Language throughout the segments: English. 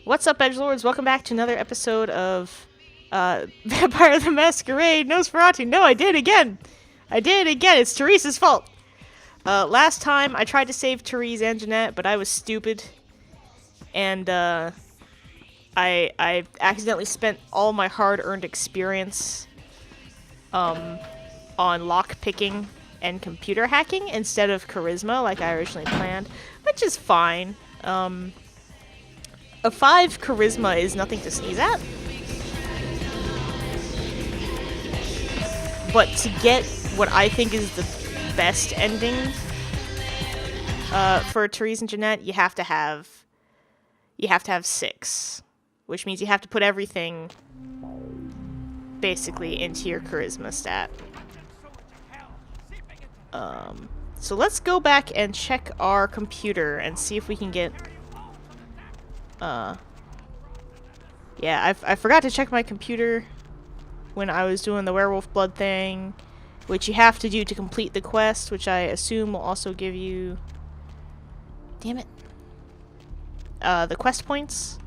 What's up, edgelords? Welcome back to another episode of Vampire the Masquerade Nosferatu. No, I did it again! It's Teresa's fault! Last time I tried to save Therese and Jeanette, but I was stupid. And I accidentally spent all my hard-earned experience on lock-picking and computer hacking instead of charisma like I originally planned, which is fine. A 5 charisma is nothing to sneeze at. But to get what I think is the best ending for Therese and Jeanette, you have to have 6, which means you have to put everything basically into your charisma stat. So let's go back and check our computer and see if we can get yeah, I forgot to check my computer when I was doing the werewolf blood thing, which you have to do to complete the quest, which I assume will also give you, damn it, the quest points,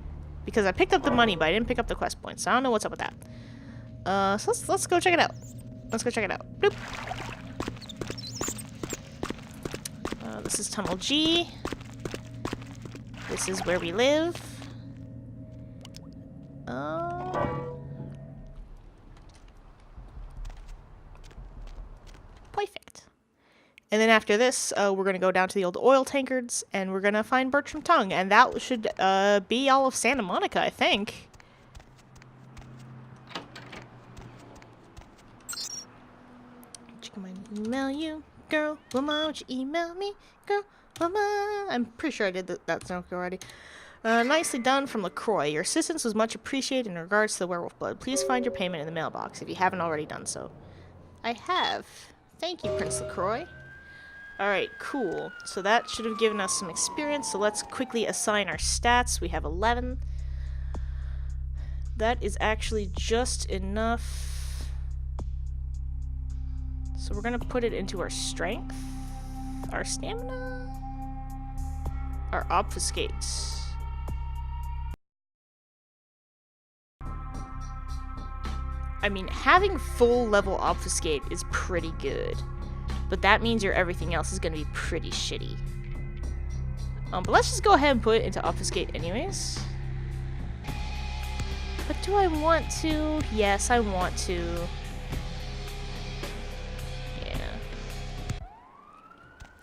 because I picked up the money, but I didn't pick up the quest points, so I don't know what's up with that. So let's go check it out. Bloop. This is Tunnel G. This is where we live. Perfect. And then after this, we're going to go down to the old oil tankards, and we're going to find Bertram Tongue, and that should be all of Santa Monica, I think. Checking my email you, girl. Woman, would you email me, girl? I'm pretty sure I did that song already. Nicely done from LaCroix. Your assistance was much appreciated in regards to the werewolf blood. Please find your payment in the mailbox if you haven't already done so. I have. Thank you, Prince LaCroix. Alright, cool. So that should have given us some experience. So let's quickly assign our stats. We have 11. That is actually just enough. So we're going to put it into our strength, our stamina, our obfuscate. I mean, having full level obfuscate is pretty good, but that means your everything else is going to be pretty shitty. But let's just go ahead and put it into obfuscate anyways. But do I want to? Yes, I want to. Yeah.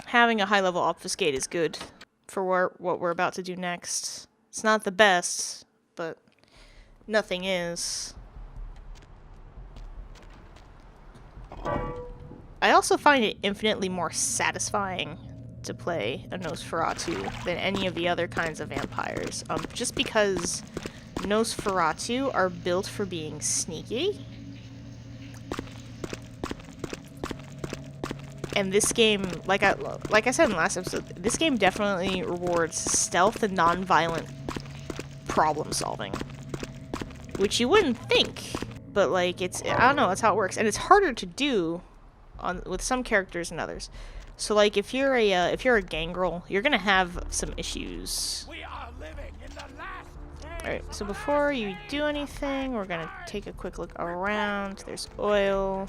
Having a high level obfuscate is good for what we're about to do next. It's not the best, but nothing is. I also find it infinitely more satisfying to play a Nosferatu than any of the other kinds of vampires, just because Nosferatu are built for being sneaky. And this game, like I said in the last episode, this game definitely rewards stealth and non-violent problem solving, which you wouldn't think, but like I don't know, that's how it works, and it's harder to do with some characters than others. So like if you're a gangrel, you're gonna have some issues. Alright, so before you do anything, we're gonna take a quick look around. There's oil.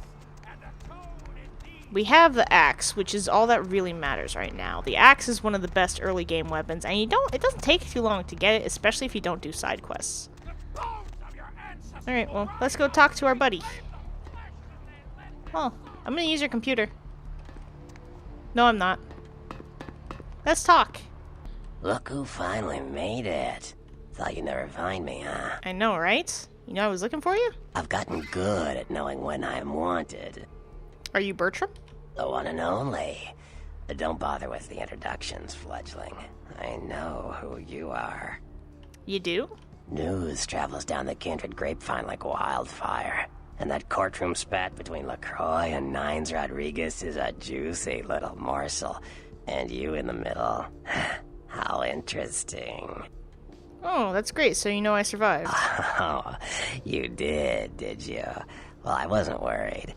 We have the axe, which is all that really matters right now. The axe is one of the best early game weapons, and it doesn't take too long to get it, especially if you don't do side quests. Alright, well, let's go talk to our buddy. Oh, I'm gonna use your computer. No, I'm not. Let's talk. Look who finally made it. Thought you'd never find me, huh? I know, right? You know I was looking for you? I've gotten good at knowing when I am wanted. Are you Bertram? The one and only. Don't bother with the introductions, fledgling. I know who you are. You do? News travels down the kindred grapevine like wildfire. And that courtroom spat between LaCroix and Nines Rodriguez is a juicy little morsel. And you in the middle. How interesting. Oh, that's great. So you know I survived. Oh, you did you? Well, I wasn't worried.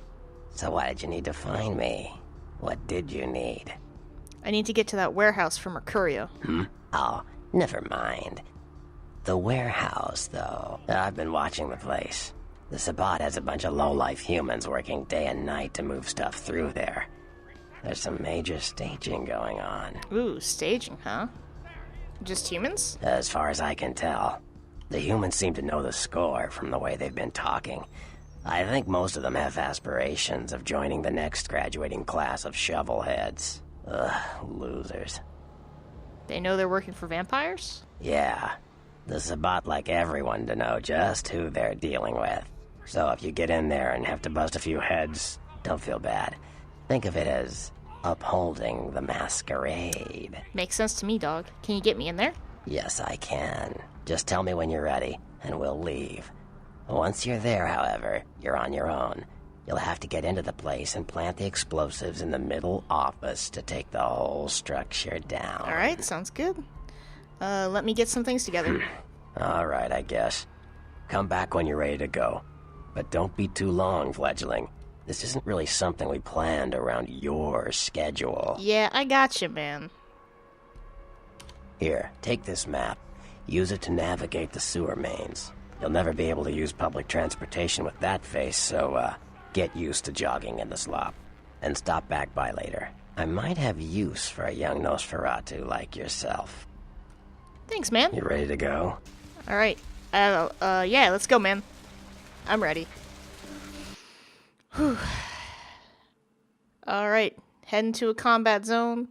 So why did you need to find me? What did you need? I need to get to that warehouse for Mercurio. Oh, never mind. The warehouse, though. I've been watching the place. The Sabbat has a bunch of low-life humans working day and night to move stuff through there. There's some major staging going on. Ooh, staging, huh? Just humans? As far as I can tell. The humans seem to know the score from the way they've been talking. I think most of them have aspirations of joining the next graduating class of shovelheads. Ugh, losers. They know they're working for vampires? Yeah. The Sabbat like everyone to know just who they're dealing with. So if you get in there and have to bust a few heads, don't feel bad. Think of it as upholding the masquerade. Makes sense to me, dog. Can you get me in there? Yes, I can. Just tell me when you're ready, and we'll leave. Once you're there, however, you're on your own. You'll have to get into the place and plant the explosives in the middle office to take the whole structure down. Alright, sounds good. Let me get some things together. Alright, I guess. Come back when you're ready to go. But don't be too long, fledgling. This isn't really something we planned around your schedule. Yeah, I gotcha, man. Here, take this map. Use it to navigate the sewer mains. You'll never be able to use public transportation with that face, so, get used to jogging in the slop. And stop back by later. I might have use for a young Nosferatu like yourself. Thanks, man. You ready to go? Alright. Yeah, let's go, man. I'm ready. Whew. Alright, heading to a combat zone.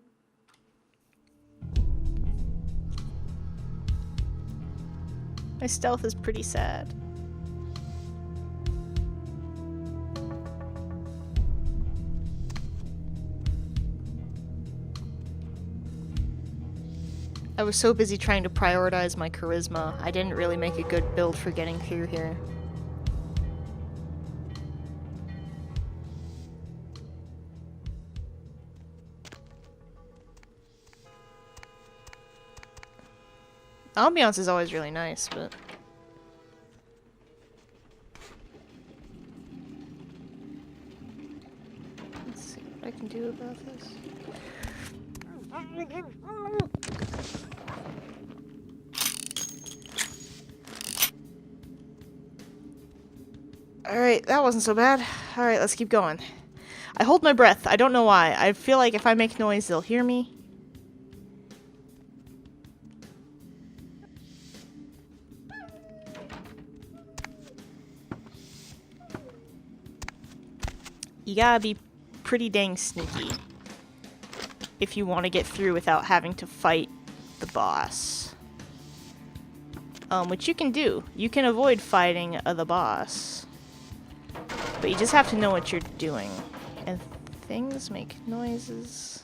My stealth is pretty sad. I was so busy trying to prioritize my charisma, I didn't really make a good build for getting through here. Ambiance is always really nice, but... Let's see what I can do about this. Alright, that wasn't so bad. Alright, let's keep going. I hold my breath. I don't know why. I feel like if I make noise, they'll hear me. You gotta be pretty dang sneaky if you want to get through without having to fight the boss. Which you can do. You can avoid fighting the boss. But you just have to know what you're doing. And things make noises.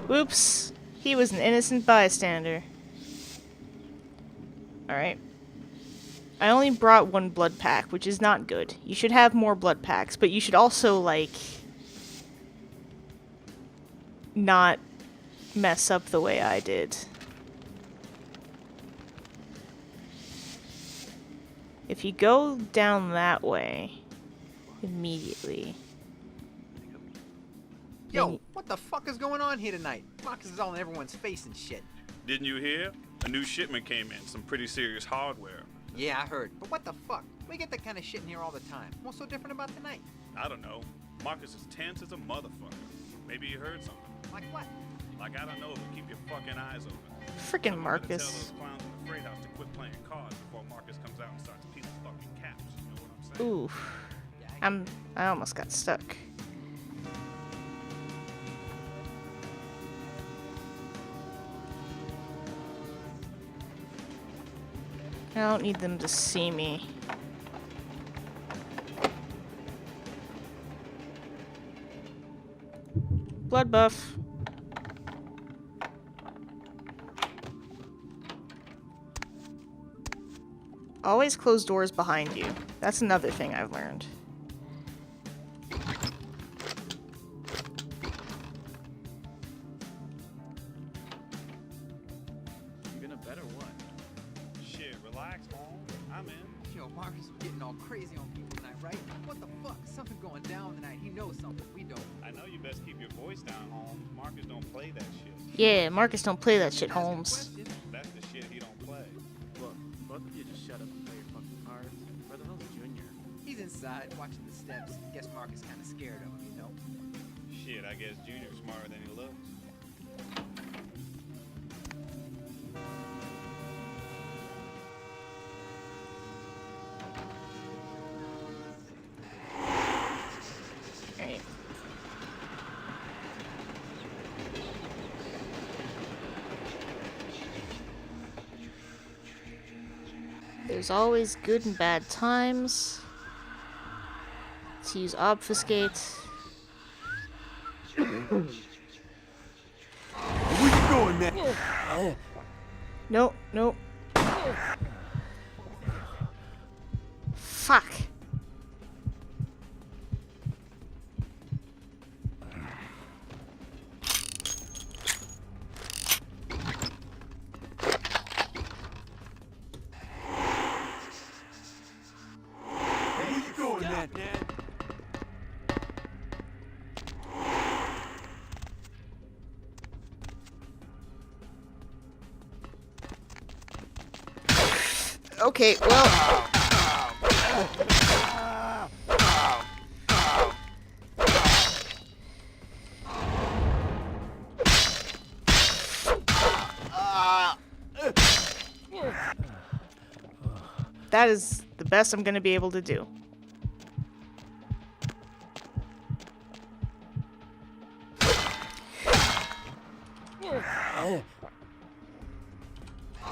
Whoops. He was an innocent bystander. Alright. I only brought one blood pack, which is not good. You should have more blood packs, but you should also, like, not mess up the way I did. If you go down that way immediately... Yo, what the fuck is going on here tonight? Marcus is all in everyone's face and shit. Didn't you hear? A new shipment came in, some pretty serious hardware. Yeah, I heard. But what the fuck? We get that kind of shit in here all the time. What's so different about tonight? I don't know. Marcus is tense as a motherfucker. Maybe you heard something. Like what? Like, I don't know, but keep your fucking eyes open. Frickin' I'm gonna tell Marcus. those clowns in the freight house to quit playing cards before Marcus comes out and starts peeling fucking caps. You know what I'm saying? Oof. I almost got stuck. I don't need them to see me. Blood buff. Always close doors behind you. That's another thing I've learned. Shit, relax, man. I'm in. Yo, Marcus was getting all crazy on people tonight, right? What the fuck? Something going down tonight. He knows something we don't. I know you best keep your voice down, Holmes. Marcus don't play that shit. Yeah, Marcus don't play that shit, Asking Holmes. questions. That's the shit he don't play. Look, both of you just shut up and play your fucking cards. Where the hell's Junior? He's inside watching the steps. Guess Marcus kind of scared of him, you know? Shit, I guess Junior's smarter than he looks. Alright. There's always good and bad times. Let's use obfuscate. Where you going now? Nope, nope. Fuck. Where you going now, Dad? Okay, well. That is the best I'm gonna be able to do.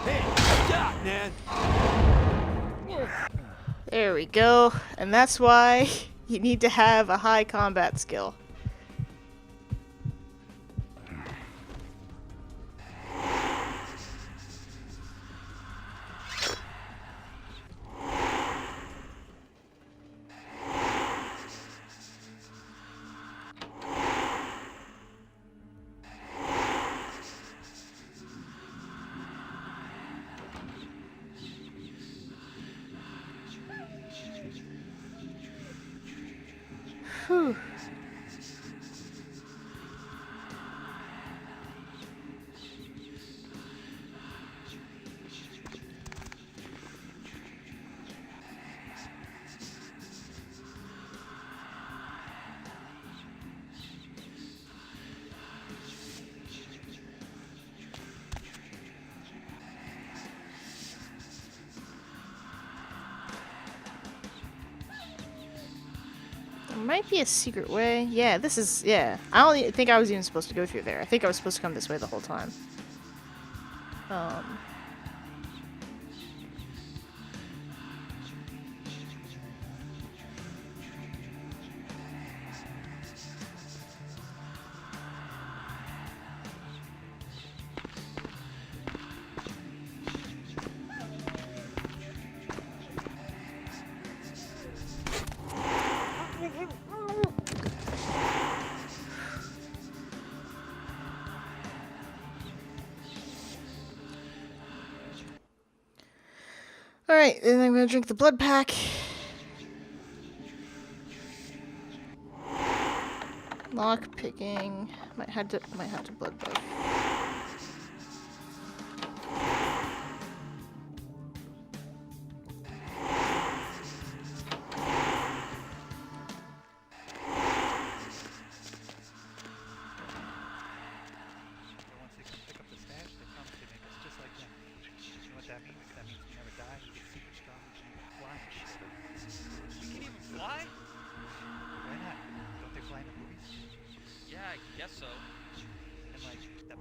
Hey, stop, Nan. There we go. And that's why you need to have a high combat skill. Whew. There might be a secret way. Yeah, this is, yeah. I don't think I was even supposed to go through there. I think I was supposed to come this way the whole time. Alright, then I'm gonna drink the blood pack. Lock picking. Might have to blood both. Once they can pick up the stash, they promise they make us just like them. You know what that means? That means we never die, we get super strong, we can even fly and shit. We can even fly? Why not? Don't they fly in the movies? Yeah, I guess so. And like, that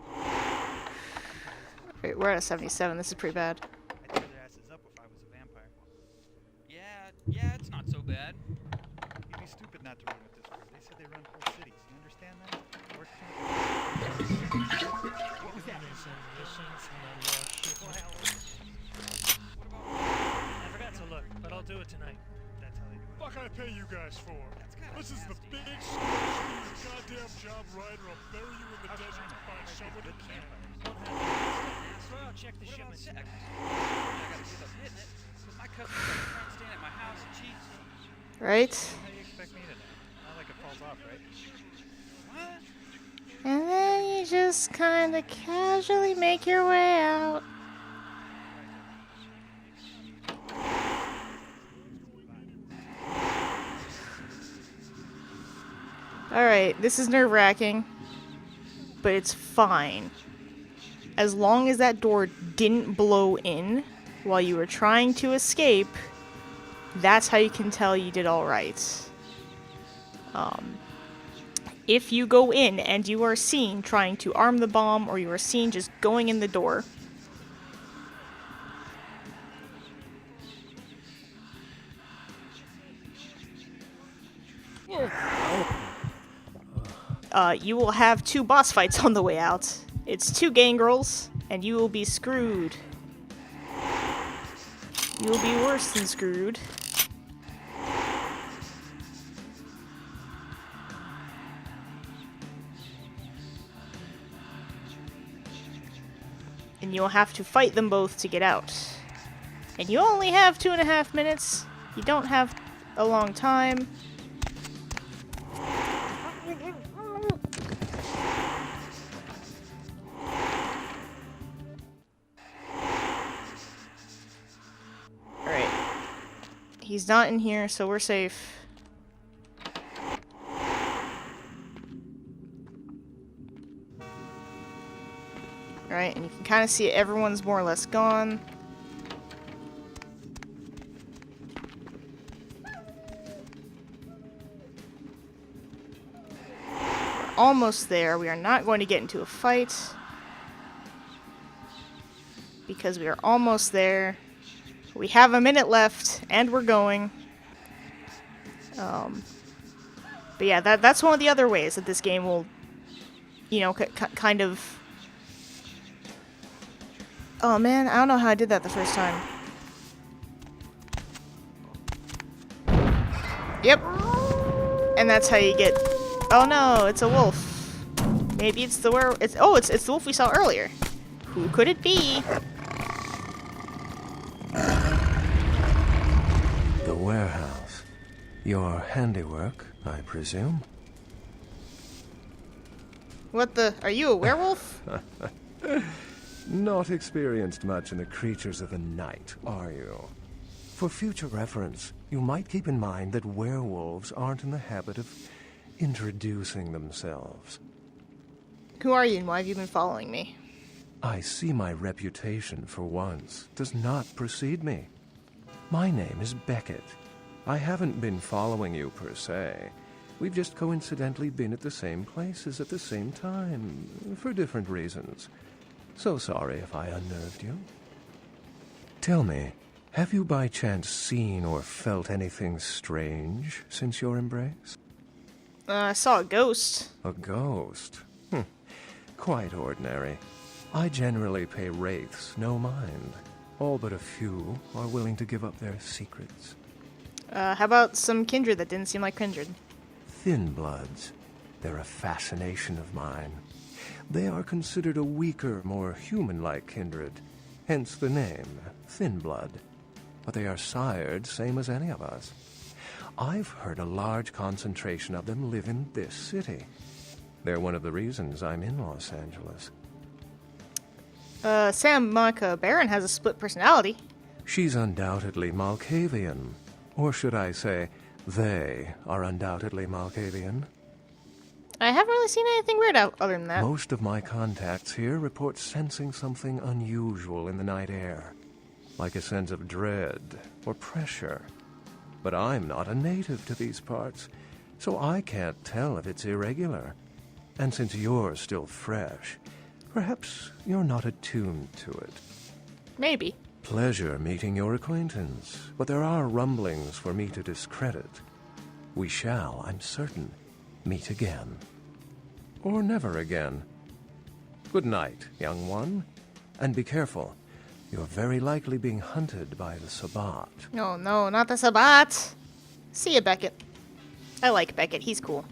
Wait, we're at a 77. This is pretty bad. I'd tear their asses up if I was a vampire. Yeah, it's not so bad. You'd be stupid not to run with this crew. They said they run whole cities. You understand that? Work for What was that? I forgot to look, but I'll do it tonight. That's how they do it. Fuck I pay you guys for? That's kinda This is the nasty. big school. Do your goddamn job right, or I'll bury you in the desert to find someone to kill. I'll check the What about shipment. sex? I gotta give up hitting it, but my because we got friends staying at my house. Jeez. Right? How do you expect me to know? Not like it falls off, right? What? And then you just kind of casually make your way out. Alright, this is nerve-wracking, but it's fine. As long as that door didn't blow in while you were trying to escape, that's how you can tell you did alright. If you go in and you are seen trying to arm the bomb, or you are seen just going in the door, you will have 2 boss fights on the way out. It's 2 gangrels, and you will be screwed. You will be worse than screwed. And you'll have to fight them both to get out. And you only have 2.5 minutes. You don't have a long time. Alright. He's not in here, so we're safe. Alright, and you can kind of see everyone's more or less gone. We're almost there. We are not going to get into a fight, because we are almost there. We have a minute left, and we're going. But yeah, that's one of the other ways that this game will, you know, kind of... Oh man, I don't know how I did that the first time. Yep. And that's how you get... Oh no, it's a wolf. Maybe it's the it's the wolf we saw earlier. Who could it be? The warehouse. Your handiwork, I presume? What the... Are you a werewolf? Not experienced much in the creatures of the night, are you? For future reference, you might keep in mind that werewolves aren't in the habit of introducing themselves. Who are you and why have you been following me? I see my reputation, for once, does not precede me. My name is Beckett. I haven't been following you per se. We've just coincidentally been at the same places at the same time, for different reasons. So sorry if I unnerved you. Tell me, have you by chance seen or felt anything strange since your embrace? I saw a ghost. A ghost? Quite ordinary. I generally pay wraiths no mind. All but a few are willing to give up their secrets. How about some kindred that didn't seem like kindred? Thin bloods. They're a fascination of mine. They are considered a weaker, more human-like kindred, hence the name, Thin Blood. But they are sired same as any of us. I've heard a large concentration of them live in this city. They're one of the reasons I'm in Los Angeles. Sam Monica Baron has a split personality. She's undoubtedly Malkavian. Or should I say, they are undoubtedly Malkavian. I haven't really seen anything weird other than that. Most of my contacts here report sensing something unusual in the night air, like a sense of dread or pressure. But I'm not a native to these parts, so I can't tell if it's irregular. And since you're still fresh, perhaps you're not attuned to it. Maybe. Pleasure meeting your acquaintance, but there are rumblings for me to discredit. We shall, I'm certain, meet again. Or never again. Good night, young one. And be careful. You're very likely being hunted by the Sabbat. No, not the Sabbat. See ya, Beckett. I like Beckett. He's cool.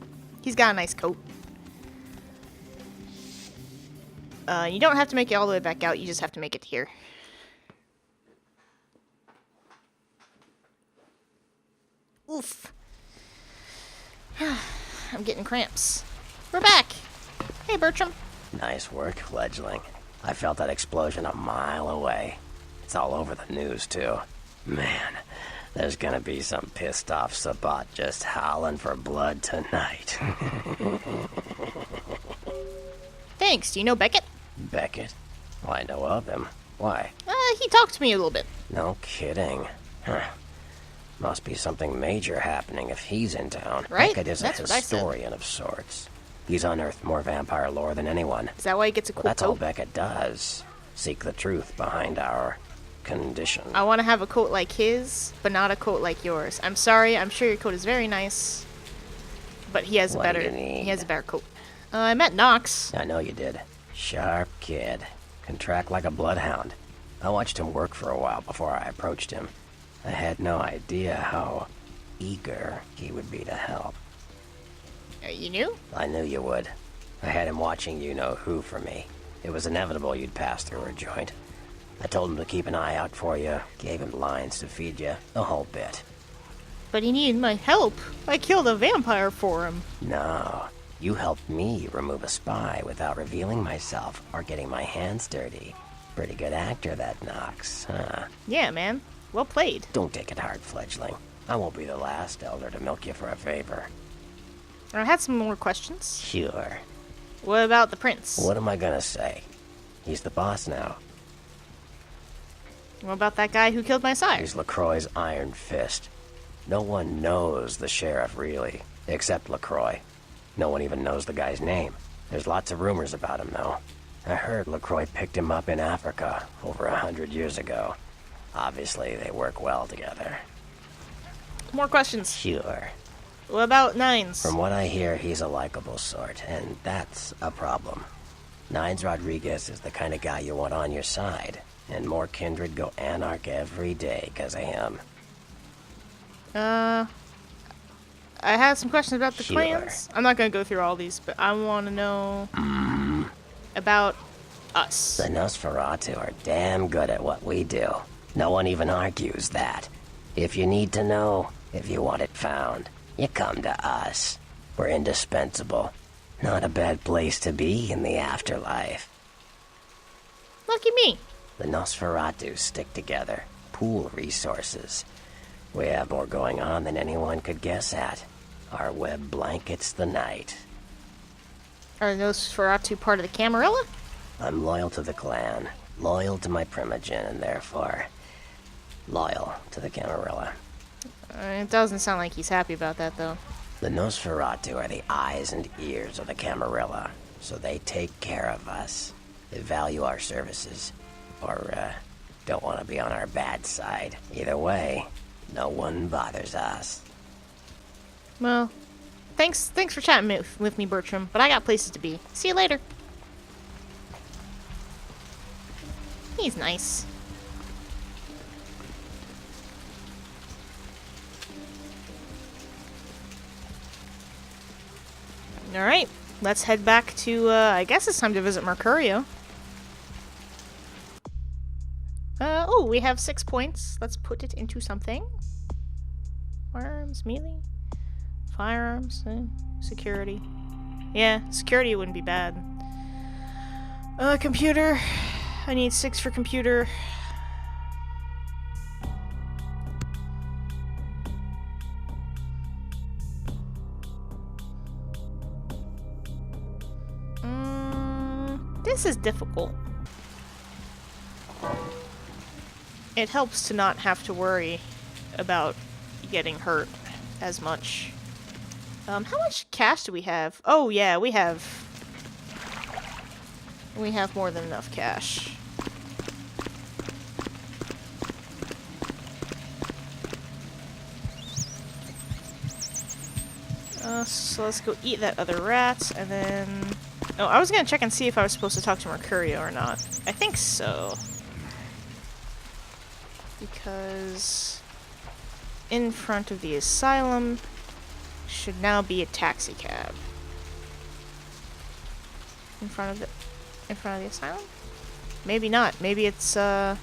He's got a nice coat. You don't have to make it all the way back out. You just have to make it here. Oof. I'm getting cramps. We're back. Hey, Bertram. Nice work, fledgling. I felt that explosion a mile away. It's all over the news, too. Man, there's gonna be some pissed off Sabat just howling for blood tonight. Thanks. Do you know Beckett? Beckett? Well, I know of him. Why? He talked to me a little bit. No kidding. Huh. Must be something major happening if he's in town. Right? Beckett is That's a what I said. historian of sorts. He's unearthed more vampire lore than anyone. Is that why he gets a cool That's all coat? Beckett does. Seek the truth behind our condition. I want to have a coat like his, but not a coat like yours. I'm sorry. I'm sure your coat is very nice, but he has a What better. do you need? He has a better coat. I met Knox. I know you did. Sharp kid. Can track like a bloodhound. I watched him work for a while before I approached him. I had no idea how eager he would be to help. You knew? I knew you would. I had him watching you-know-who for me. It was inevitable you'd pass through her joint. I told him to keep an eye out for you, gave him lines to feed you, the whole bit. But he needed my help. I killed a vampire for him. No, you helped me remove a spy without revealing myself or getting my hands dirty. Pretty good actor, that Knox, huh? Yeah, man. Well played. Don't take it hard, fledgling. I won't be the last elder to milk you for a favor. I had some more questions. Sure. What about the prince? What am I gonna say? He's the boss now. What about that guy who killed my sire? He's LaCroix's iron fist. No one knows the sheriff, really, except LaCroix. No one even knows the guy's name. There's lots of rumors about him, though. I heard LaCroix picked him up in Africa over 100 years ago. Obviously, they work well together. More questions. Sure. What about Nines? From what I hear, he's a likable sort, and that's a problem. Nines Rodriguez is the kind of guy you want on your side, and more kindred go anarch every day because of him. I had some questions about the Sure. clans. I'm not gonna go through all these, but I want to know about us. The Nosferatu are damn good at what we do. No one even argues that. If you need to know, if you want it found, you come to us. We're indispensable. Not a bad place to be in the afterlife. Lucky me. The Nosferatu stick together, pool resources. We have more going on than anyone could guess at. Our web blankets the night. Are Nosferatu part of the Camarilla? I'm loyal to the clan, loyal to my primogen, and therefore loyal to the Camarilla. It doesn't sound like he's happy about that, though. The Nosferatu are the eyes and ears of the Camarilla, so they take care of us. They value our services, or don't want to be on our bad side. Either way, no one bothers us. Well, thanks for chatting with me, Bertram, but I got places to be. See you later. He's nice. Alright, let's head back to, I guess it's time to visit Mercurio. Oh, we have 6 points. Let's put it into something. Firearms, melee? Firearms, security. Yeah, security wouldn't be bad. Computer. I need 6 for computer. This is difficult. It helps to not have to worry about getting hurt as much. How much cash do we have? Oh yeah, we have more than enough cash. So let's go eat that other rat, and then... Oh, I was gonna check and see if I was supposed to talk to Mercurio or not. I think so. Because... in front of the asylum should now be a taxi cab. In front of the asylum? Maybe not. Maybe it's in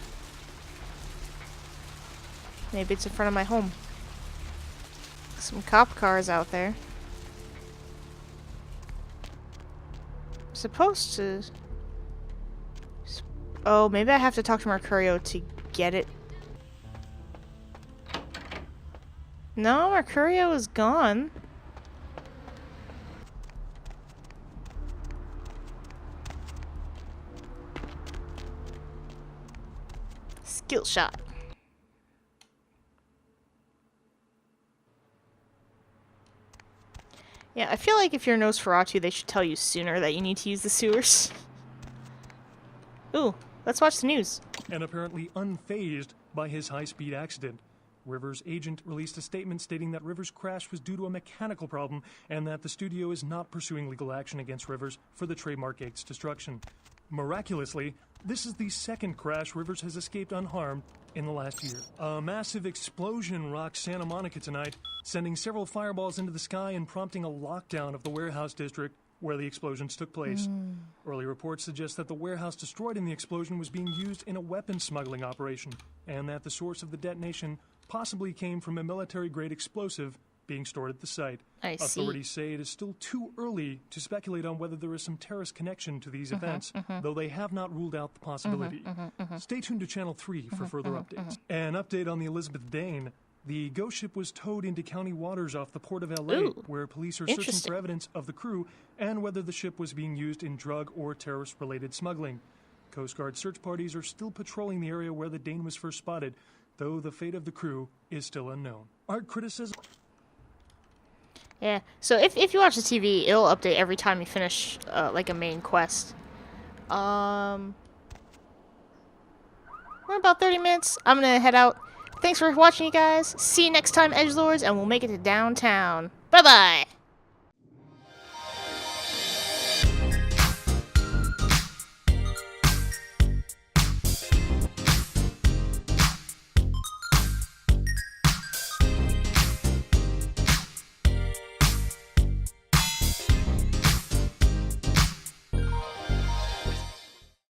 front of my home. Some cop cars out there. Supposed to... Oh, maybe I have to talk to Mercurio to get it. No, Mercurio is gone. Skill shot. Yeah, I feel like if you're Nosferatu, they should tell you sooner that you need to use the sewers. Ooh, let's watch the news. And apparently unfazed by his high-speed accident. Rivers' agent released a statement stating that Rivers' crash was due to a mechanical problem and that the studio is not pursuing legal action against Rivers for the trademark gate's destruction. Miraculously, this is the second crash Rivers has escaped unharmed in the last year. A massive explosion rocked Santa Monica tonight, sending several fireballs into the sky and prompting a lockdown of the warehouse district where the explosions took place. Early reports suggest that the warehouse destroyed in the explosion was being used in a weapons smuggling operation, and that the source of the detonation possibly came from a military-grade explosive being stored at the site. I see. Authorities say it is still too early to speculate on whether there is some terrorist connection to these events, though they have not ruled out the possibility. Stay tuned to Channel 3 for further updates. An update on the Elizabeth Dane. The ghost ship was towed into county waters off the port of L.A., where police are searching for evidence of the crew and whether the ship was being used in drug or terrorist-related smuggling. Coast Guard search parties are still patrolling the area where the Dane was first spotted, though the fate of the crew is still unknown. Art criticism... Yeah, so if you watch the TV, it'll update every time you finish, like, a main quest. We're about 30 minutes. I'm gonna head out. Thanks for watching, you guys. See you next time, edgelords, and we'll make it to downtown. Bye-bye!